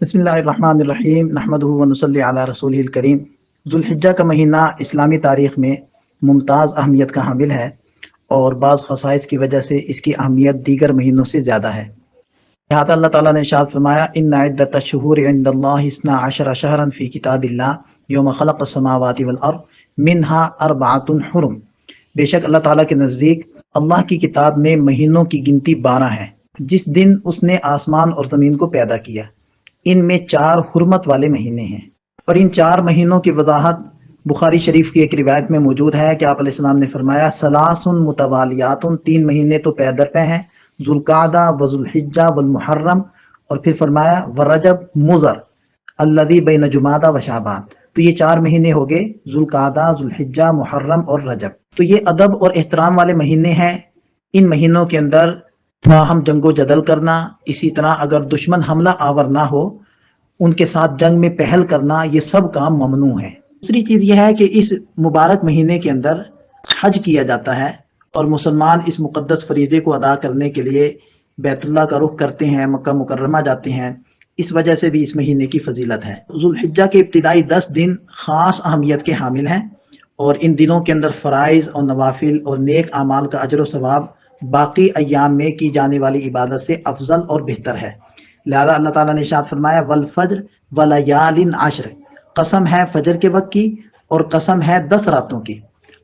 بسم اللہ الرحمن الرحیم نحمدہ ونصلی علی رسولہ الکریم۔ ذوالحجہ کا مہینہ اسلامی تاریخ میں ممتاز اہمیت کا حامل ہے اور بعض خصائص کی وجہ سے اس کی اہمیت دیگر مہینوں سے زیادہ ہے۔ لہٰذا اللہ تعالیٰ نے ارشاد فرمایا ان عدۃ الشہور عند اللہ 12 شہرا فی کتاب اللہ یوم خلق السماوات والارض منہا اربعۃ حرم۔ بے شک اللہ تعالیٰ کے نزدیک اللہ کی کتاب میں مہینوں کی گنتی 12 ہے جس دن اس نے آسمان اور زمین کو پیدا کیا۔ ان میں 4 حرمت والے مہینے ہیں، اور ان 4 مہینوں کی وضاحت بخاری شریف کی ایک روایت میں موجود ہے کہ آپ علیہ السلام نے فرمایا ثلاث متوالیات، 3 مہینے تو پے در پے ہیں، ذوالقعدہ وذوالحجہ والمحرم، اور پھر فرمایا ورجب مضر الذی بین جمادہ و شعبان۔ تو یہ 4 مہینے ہو گئے، ذوالقعدہ، ذوالحجہ، محرم اور رجب۔ تو یہ ادب اور احترام والے مہینے ہیں۔ ان مہینوں کے اندر ہم جنگ و جدل کرنا، اسی طرح اگر دشمن حملہ آور نہ ہو ان کے ساتھ جنگ میں پہل کرنا، یہ سب کام ممنوع ہے۔ دوسری چیز یہ ہے کہ اس مبارک مہینے کے اندر حج کیا جاتا ہے اور مسلمان اس مقدس فریضے کو ادا کرنے کے لیے بیت اللہ کا رخ کرتے ہیں، مکہ مکرمہ جاتے ہیں۔ اس وجہ سے بھی اس مہینے کی فضیلت ہے۔ ذوالحجہ کے ابتدائی 10 دن خاص اہمیت کے حامل ہیں، اور ان دنوں کے اندر فرائض اور نوافل اور نیک اعمال کا اجر و ثواب باقی ایام میں کی جانے والی عبادت سے افضل اور بہتر ہے۔ لہذا اللہ تعالیٰ نے ارشاد فرمایا والفجر ولیال عشر، قسم ہے فجر کے وقت کی اور قسم ہے 10 راتوں کی۔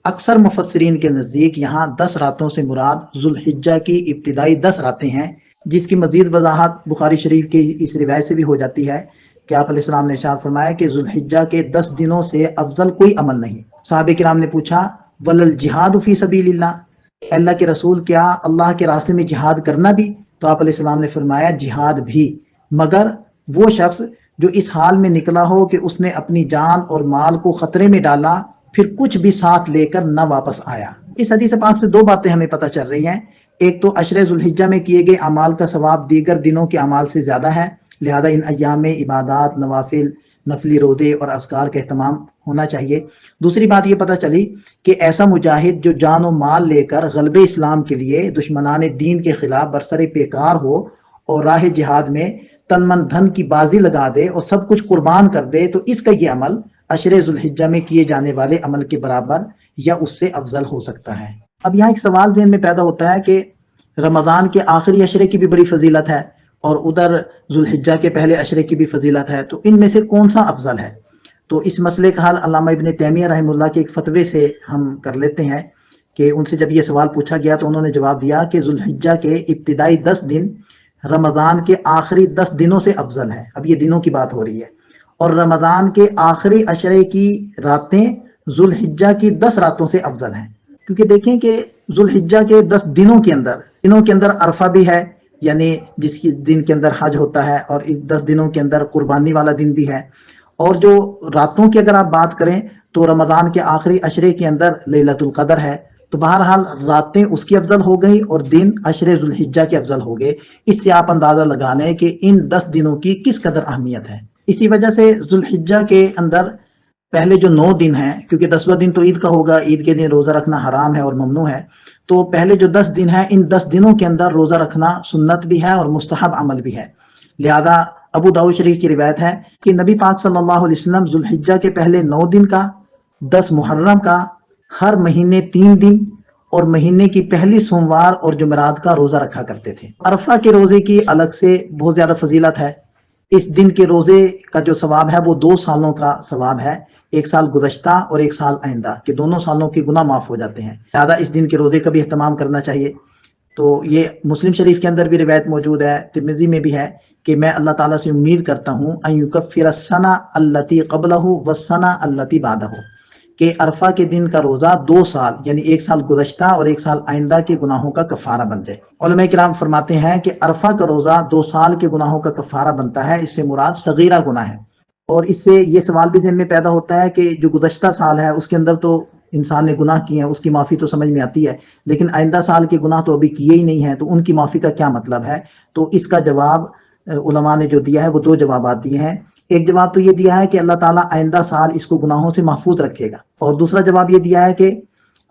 اکثر مفسرین کے نزدیک یہاں 10 راتوں سے مراد ذوالحجہ کی ابتدائی 10 راتیں ہیں، جس کی مزید وضاحت بخاری شریف کی اس روایت سے بھی ہو جاتی ہے کہ آپ علیہ السلام نے ارشاد فرمایا کہ ذوالحجہ کے 10 دنوں سے افضل کوئی عمل نہیں۔ صحابہ کرام نے پوچھا وللجہاد فی سبیل اللہ، اللہ کے رسول کیا اللہ کے راستے میں جہاد کرنا بھی؟ تو آپ علیہ السلام نے فرمایا جہاد بھی، مگر وہ شخص جو اس حال میں نکلا ہو کہ اس نے اپنی جان اور مال کو خطرے میں ڈالا پھر کچھ بھی ساتھ لے کر نہ واپس آیا۔ اس حدیث پاک سے 2 باتیں ہمیں پتہ چل رہی ہیں۔ ایک تو عشر ذوالحجہ میں کیے گئے اعمال کا ثواب دیگر دنوں کے اعمال سے زیادہ ہے، لہذا ان ایام میں عبادات، نوافل، نفلی روزے اور اذکار کا اہتمام ہونا چاہیے۔ دوسری بات یہ پتہ چلی کہ ایسا مجاہد جو جان و مال لے کر غلبہ اسلام کے لیے دشمنان دین کے خلاف برسر پیکار ہو اور راہ جہاد میں تن من دھن کی بازی لگا دے اور سب کچھ قربان کر دے، تو اس کا یہ عمل عشر ذوالحجہ میں کیے جانے والے عمل کے برابر یا اس سے افضل ہو سکتا ہے۔ اب یہاں ایک سوال ذہن میں پیدا ہوتا ہے کہ رمضان کے آخری عشرے کی بھی بڑی فضیلت ہے اور ادھر ذوالحجہ کے پہلے عشرے کی بھی فضیلت ہے، تو ان میں سے کون سا افضل ہے؟ تو اس مسئلے کا حل علامہ ابن تیمیہ رحمہ اللہ کے ایک فتوے سے ہم کر لیتے ہیں کہ ان سے جب یہ سوال پوچھا گیا تو انہوں نے جواب دیا کہ ذوالحجہ کے ابتدائی 10 دن رمضان کے آخری 10 دنوں سے افضل ہے۔ اب یہ دنوں کی بات ہو رہی ہے، اور رمضان کے آخری عشرے کی راتیں ذوالحجہ کی 10 راتوں سے افضل ہیں، کیونکہ دیکھیں کہ ذوالحجہ کے 10 دنوں کے اندر عرفہ بھی ہے، یعنی جس کی دن کے اندر حج ہوتا ہے، اور اس 10 دنوں کے اندر قربانی والا دن بھی ہے۔ اور جو راتوں کی اگر آپ بات کریں تو رمضان کے آخری عشرے کے اندر لیلۃ القدر ہے، تو بہرحال راتیں اس کی افضل ہو گئی اور دن عشر ذوالحجہ کے افضل ہو گئے۔ اس سے آپ اندازہ لگا لیں کہ ان 10 دنوں کی کس قدر اہمیت ہے۔ اسی وجہ سے ذوالحجہ کے اندر پہلے جو 9 دن ہیں، کیونکہ 10واں دن تو عید کا ہوگا، عید کے دن روزہ رکھنا حرام ہے اور ممنوع ہے، تو پہلے جو 10 دن ہیں ان 10 دنوں کے اندر روزہ رکھنا سنت بھی ہے اور مستحب عمل بھی ہے۔ لہذا ابو داؤد شریف کی روایت ہے کہ نبی پاک صلی اللہ علیہ وسلم ذوالحجہ کے پہلے 9 دن کا، 10 محرم کا، ہر مہینے 3 دن اور مہینے کی پہلی سوموار اور جمعرات کا روزہ رکھا کرتے تھے۔ عرفہ کے روزے کی الگ سے بہت زیادہ فضیلت ہے۔ اس دن کے روزے کا جو ثواب ہے وہ 2 سالوں کا ثواب ہے، 1 سال گزشتہ اور 1 سال آئندہ، کہ دونوں سالوں کے گناہ معاف ہو جاتے ہیں۔ لہذا اس دن کے روزے کا بھی اہتمام کرنا چاہیے۔ تو یہ مسلم شریف کے اندر بھی روایت موجود ہے، ترمذی میں بھی ہے کہ میں اللہ تعالیٰ سے امید کرتا ہوں ان یکفر السنہ التی قبلہ والسنہ التی بعدہ، کہ عرفہ کے دن کا روزہ 2 سال یعنی 1 سال گزشتہ اور 1 سال آئندہ کے گناہوں کا کفارہ بن جائے۔ علماء کرام فرماتے ہیں کہ عرفہ کا روزہ 2 سال کے گناہوں کا کفارہ بنتا ہے، اس سے مراد صغیرہ گناہ ہے۔ اور اس سے یہ سوال بھی ذہن میں پیدا ہوتا ہے کہ جو گزشتہ سال ہے اس کے اندر تو انسان نے گناہ کیے ہیں، اس کی معافی تو سمجھ میں آتی ہے، لیکن آئندہ سال کے گناہ تو ابھی کیے ہی نہیں ہیں، تو ان کی معافی کا کیا مطلب ہے؟ تو اس کا جواب علماء نے جو دیا ہے وہ 2 جوابات دیے ہیں۔ ایک جواب تو یہ دیا ہے کہ اللہ تعالیٰ آئندہ سال اس کو گناہوں سے محفوظ رکھے گا، اور دوسرا جواب یہ دیا ہے کہ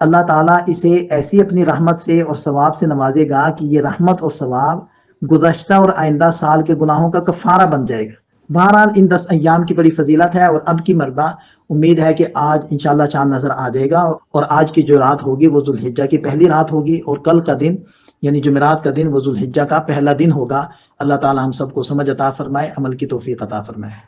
اللہ تعالیٰ اسے ایسی اپنی رحمت سے اور ثواب سے نوازے گا کہ یہ رحمت اور ثواب گزشتہ اور آئندہ سال کے گناہوں کا کفارہ بن جائے گا۔ بہرحال ان 10 ایام کی بڑی فضیلت ہے، اور اب کی مربع امید ہے کہ آج انشاءاللہ چاند نظر آ جائے گا، اور آج کی جو رات ہوگی وہ ذوالحجہ کی پہلی رات ہوگی، اور کل کا دن یعنی جمعرات کا دن وہ ذوالحجہ کا پہلا دن ہوگا۔ اللہ تعالی ہم سب کو سمجھ عطا فرمائے، عمل کی توفیق عطا فرمائے۔